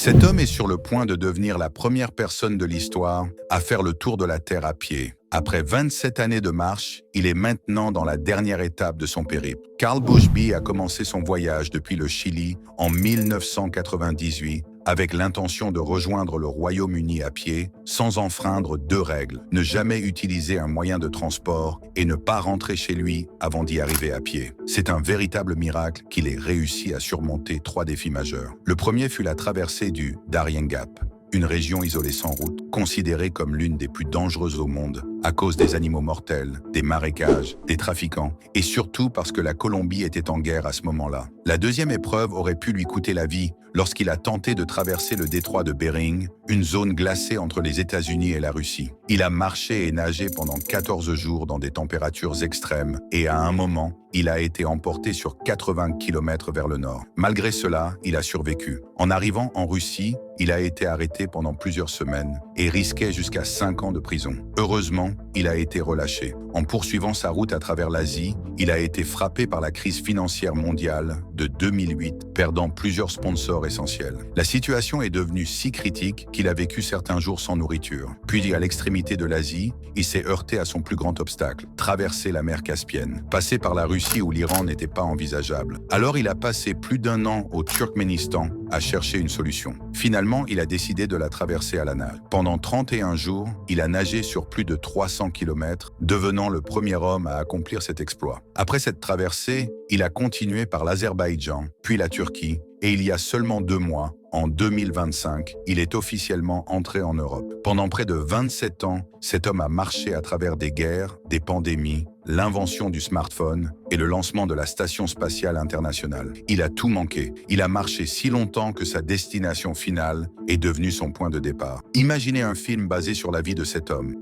Cet homme est sur le point de devenir la première personne de l'histoire à faire le tour de la Terre à pied. Après 27 années de marche, il est maintenant dans la dernière étape de son périple. Carl Bushby a commencé son voyage depuis le Chili en 1998 avec l'intention de rejoindre le Royaume-Uni à pied, sans enfreindre deux règles: ne jamais utiliser un moyen de transport et ne pas rentrer chez lui avant d'y arriver à pied. C'est un véritable miracle qu'il ait réussi à surmonter trois défis majeurs. Le premier fut la traversée du Darien Gap, une région isolée sans route, considérée comme l'une des plus dangereuses au monde, à cause des animaux mortels, des marécages, des trafiquants, et surtout parce que la Colombie était en guerre à ce moment-là. La deuxième épreuve aurait pu lui coûter la vie lorsqu'il a tenté de traverser le détroit de Bering, une zone glacée entre les États-Unis et la Russie. Il a marché et nagé pendant 14 jours dans des températures extrêmes et à un moment, il a été emporté sur 80 km vers le nord. Malgré cela, il a survécu. En arrivant en Russie, il a été arrêté pendant plusieurs semaines et risquait jusqu'à 5 ans de prison. Heureusement, il a été relâché. En poursuivant sa route à travers l'Asie, il a été frappé par la crise financière mondiale de 2008, perdant plusieurs sponsors essentiels. La situation est devenue si critique qu'il a vécu certains jours sans nourriture. Puis, à l'extrémité de l'Asie, il s'est heurté à son plus grand obstacle: traverser la mer Caspienne. Passer par la Russie ou l'Iran n'était pas envisageable. Alors il a passé plus d'1 an au Turkménistan à chercher une solution. Finalement, il a décidé de la traverser à la nage. Pendant 31 jours, il a nagé sur plus de 300 km, devenant le premier homme à accomplir cet exploit. Après cette traversée, il a continué par l'Azerbaïdjan, puis la Turquie, et il y a seulement 2 mois, en 2025, il est officiellement entré en Europe. Pendant près de 27 ans, cet homme a marché à travers des guerres, des pandémies, l'invention du smartphone et le lancement de la Station spatiale internationale. Il a tout manqué. Il a marché si longtemps que sa destination finale est devenue son point de départ. Imaginez un film basé sur la vie de cet homme.